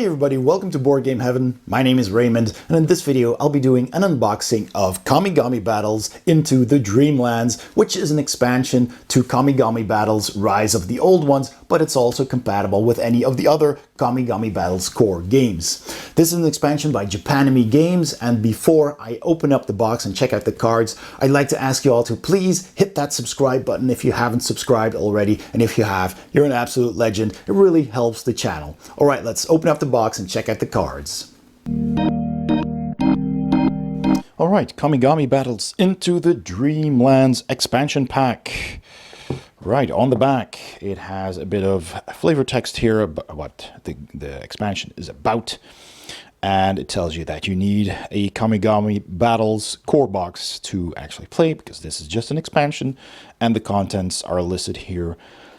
Hey everybody, welcome to Board Game Heaven. My name is Raymond, and in this video I'll be doing an unboxing of Kamigami Battles into the Dreamlands, which is an expansion to Kamigami Battles Rise of the Old Ones, but it's also compatible with any of the other Kamigami Battles core games. This is an expansion by Japanime Games, and before I open up the box and check out the cards, I'd like to ask you all to please hit that subscribe button if you haven't subscribed already, and if you have, you're an absolute legend. It really helps the channel. Alright, let's open up the box and check out the cards. Alright, Kamigami Battles into the Dreamlands expansion pack. Right, on the back it has a bit of flavor text here about what the expansion is about. And it tells you that you need a Kamigami Battles core box to actually play, because this is just an expansion. And the contents are listed here.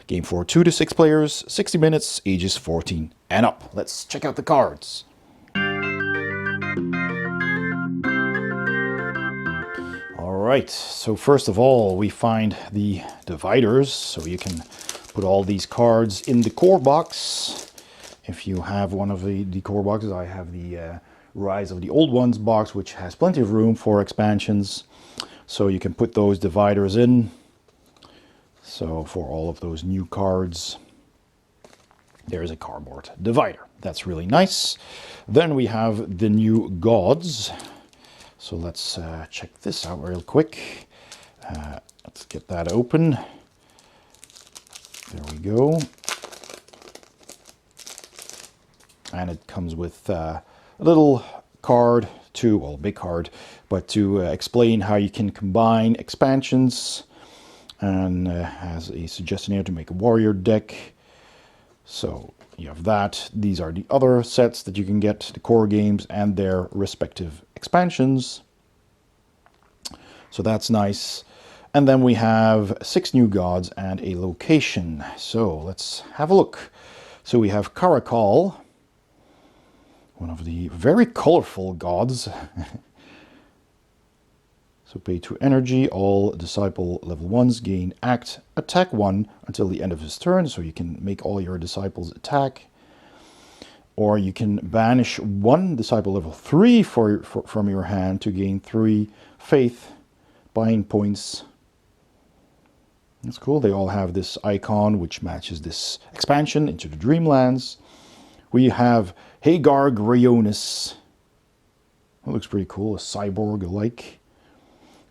Game for 2 to 6 players, 60 minutes, ages 14 and up. Let's check out the cards. Alright, so first of all, we find the dividers, so you can put all these cards in the core box. If you have one of the core boxes, I have the Rise of the Old Ones box, which has plenty of room for expansions. So you can put those dividers in. So for all of those new cards, there is a cardboard divider. That's really nice. Then we have the new gods. So let's check this out real quick. Let's get that open. There we go. And it comes with a little card to, well, big card, but to explain how you can combine expansions. And has a suggestion here to make a warrior deck. So you have that. These are the other sets that you can get, the core games and their respective expansions. So that's nice. And then we have 6 new gods and a location. So let's have a look. So we have Karakal, one of the very colorful gods. So pay 2 energy, all disciple level 1s gain act, attack 1 until the end of his turn, so you can make all your disciples attack. Or you can banish 1 disciple level 3 from your hand to gain 3 faith buying points. That's cool. They all have this icon which matches this expansion into the Dreamlands. We have Hagar Grayonis. That looks pretty cool, a cyborg-like.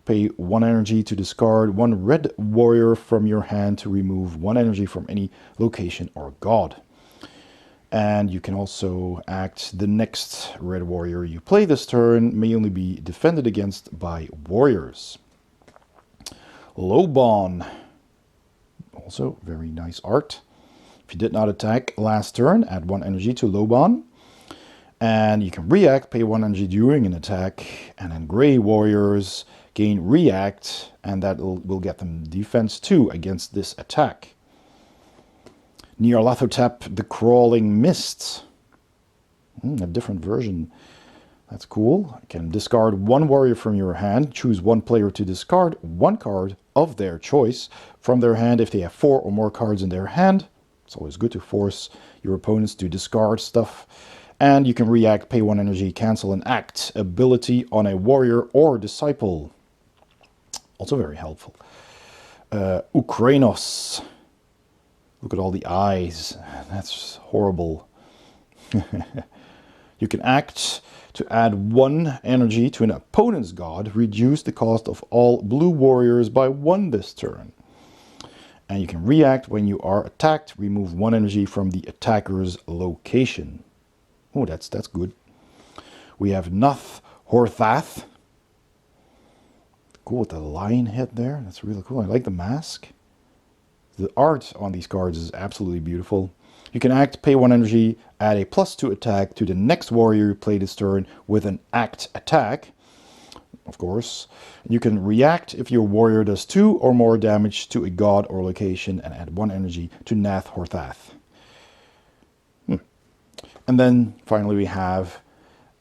Pay 1 energy to discard 1 red warrior from your hand to remove 1 energy from any location or god. And you can also act the next red warrior you play this turn may only be defended against by warriors. Lobon. Also very nice art. If you did not attack last turn, add 1 energy to Lobon. And you can react, pay 1 energy during an attack. And then gray warriors gain react, and that will get them defense 2 against this attack. Nyarlathotep, the Crawling Mist. A different version. That's cool. You can discard 1 warrior from your hand. Choose 1 player to discard 1 card of their choice from their hand if they have 4 or more cards in their hand. It's always good to force your opponents to discard stuff. And you can react, pay 1 energy, cancel an act ability on a warrior or disciple. Also very helpful. Ukrainos. Look at all the eyes. That's horrible. You can act to add 1 energy to an opponent's god. Reduce the cost of all blue warriors by 1 this turn. And you can react when you are attacked. Remove 1 energy from the attacker's location. Oh, that's good. We have Nath Horthath. Cool with the lion head there. That's really cool. I like the mask. The art on these cards is absolutely beautiful. You can act, pay 1 energy, add a +2 attack to the next warrior you play this turn with an act attack. Of course. You can react if your warrior does 2 or more damage to a god or location and add 1 energy to Nath Horthath. And then finally we have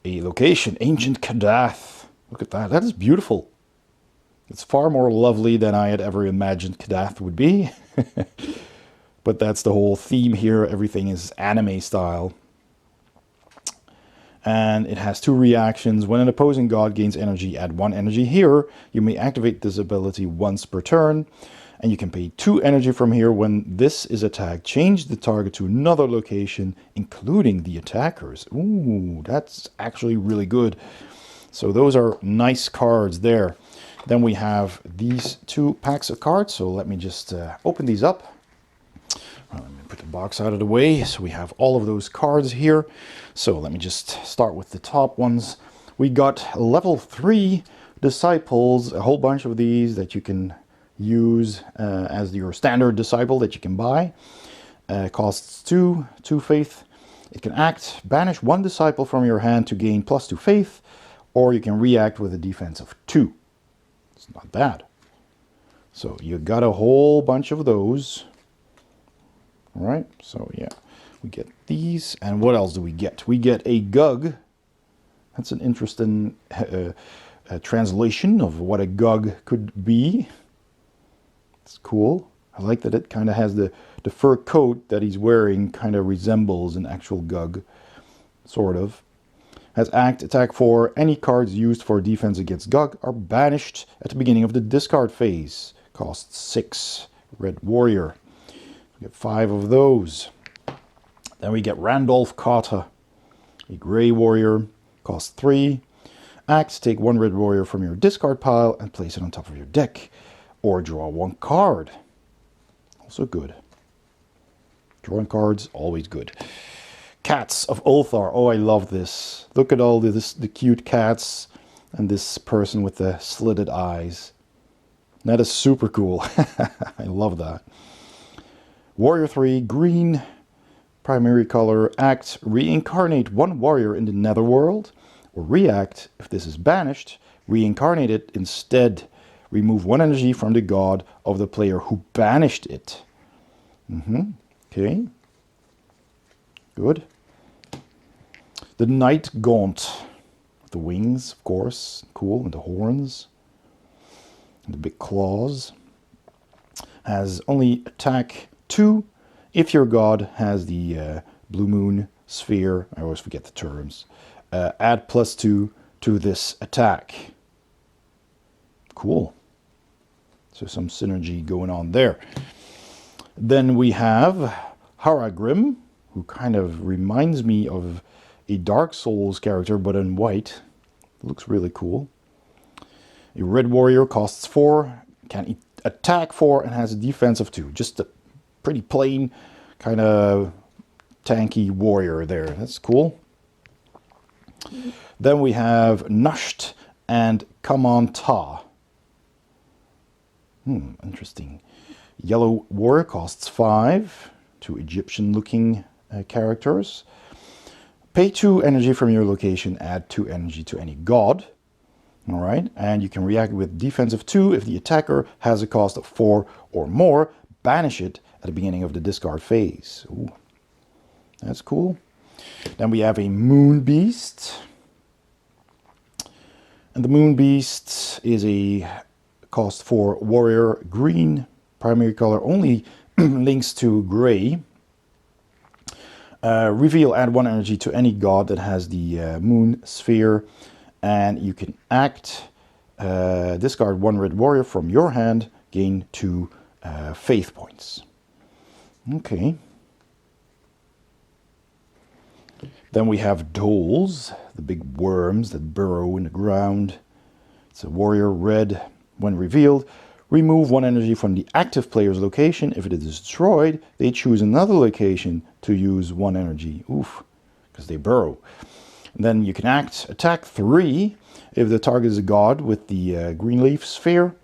a location, Ancient Kadath. Look at that. That is beautiful. It's far more lovely than I had ever imagined Kadath would be. But that's the whole theme here. Everything is anime style. And it has 2 reactions. When an opposing god gains energy, add 1 energy here. You may activate this ability once per turn. And you can pay 2 energy from here. When this is attacked, change the target to another location, including the attackers. Ooh, that's actually really good. So those are nice cards there. Then we have these 2 packs of cards. So let me just open these up. Let me put the box out of the way. So we have all of those cards here. So let me just start with the top ones. We got level 3 disciples, a whole bunch of these that you can use as your standard disciple that you can buy. Costs 2 faith. It can act, banish 1 disciple from your hand to gain +2 faith, or you can react with a defense of 2. It's not bad. So you got a whole bunch of those. All right, so yeah, we get these. And what else do we get? We get a Gug. That's an interesting translation of what a Gug could be. It's cool. I like that it kind of has the fur coat that he's wearing kind of resembles an actual Gug, sort of. Has act, attack 4. Any cards used for defense against Gug are banished at the beginning of the discard phase. Costs 6. Red Warrior. We get 5 of those. Then we get Randolph Kata, a Grey Warrior. Costs 3. Act, take 1 Red Warrior from your discard pile and place it on top of your deck. Or draw 1 card. Also good. Drawing cards, always good. Cats of Ulthar. Oh, I love this. Look at all the cute cats and this person with the slitted eyes. That is super cool. I love that. Warrior 3, green, primary color. Act, reincarnate 1 warrior in the netherworld. Or react, if this is banished, reincarnate it instead. Remove 1 energy from the god of the player who banished it. Okay. Good. The Night Gaunt. The wings, of course. Cool. And the horns. And the big claws. Has only attack 2 if your god has the blue moon sphere. I always forget the terms. Add +2 to this attack. Cool. So some synergy going on there. Then we have Haragrim, who kind of reminds me of a Dark Souls character, but in white. Looks really cool. A Red Warrior, costs 4, can attack 4, and has a defense of 2. Just a pretty plain, kind of tanky warrior there. That's cool. Then we have Nusht and Kamanta. Interesting. Yellow Warrior costs 5. 2 Egyptian-looking characters. Pay 2 energy from your location. Add 2 energy to any god. All right. And you can react with defense of 2 if the attacker has a cost of 4 or more. Banish it at the beginning of the discard phase. Ooh, that's cool. Then we have a Moon Beast. And the Moon Beast is a cost 4 warrior, green, primary color, only links to gray. Reveal, add 1 energy to any god that has the moon sphere. And you can act, discard 1 red warrior from your hand, gain 2 faith points. Okay. Then we have Doles, the big worms that burrow in the ground. It's a warrior, red. When revealed, remove 1 energy from the active player's location. If it is destroyed, they choose another location to use 1 energy. Oof, because they burrow. And then you can act, attack 3. If the target is a god with the green leaf sphere,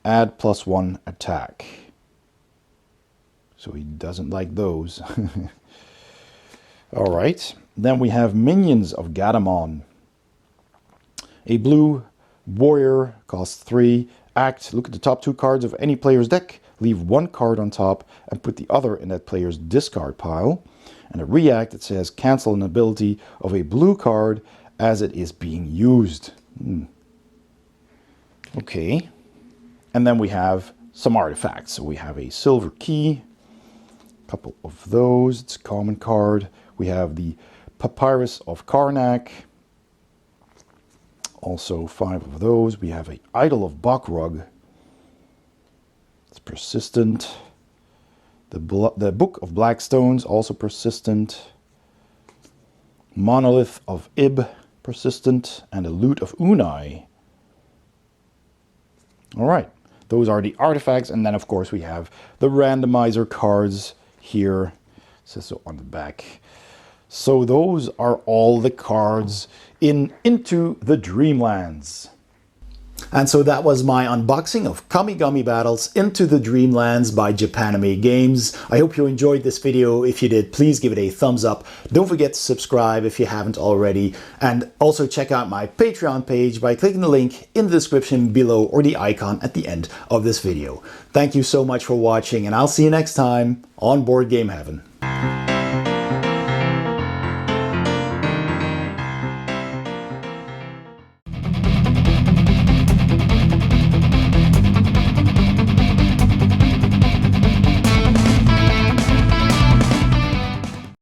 add +1 attack. So he doesn't like those. All right. Then we have Minions of Gadamon. A blue warrior, costs 3. Act, look at the top 2 cards of any player's deck. Leave 1 card on top and put the other in that player's discard pile. And a react, it says cancel an ability of a blue card as it is being used. Okay. And then we have some artifacts. So we have a silver key, a couple of those. It's a common card. We have the Papyrus of Karnak. Also 5 of those. We have a Idol of Bakrug. It's persistent. The Book of Black Stones, also persistent. Monolith of Ib, persistent. And a Lute of Unai. Alright, those are the artifacts. And then of course we have the randomizer cards here. It says so on the back. So those are all the cards in Into the Dreamlands. And so that was my unboxing of Kamigami Battles Into the Dreamlands by Japanime Games. I hope you enjoyed this video. If you did, please give it a thumbs up. Don't forget to subscribe if you haven't already. And also check out my Patreon page by clicking the link in the description below or the icon at the end of this video. Thank you so much for watching, and I'll see you next time on Board Game Heaven.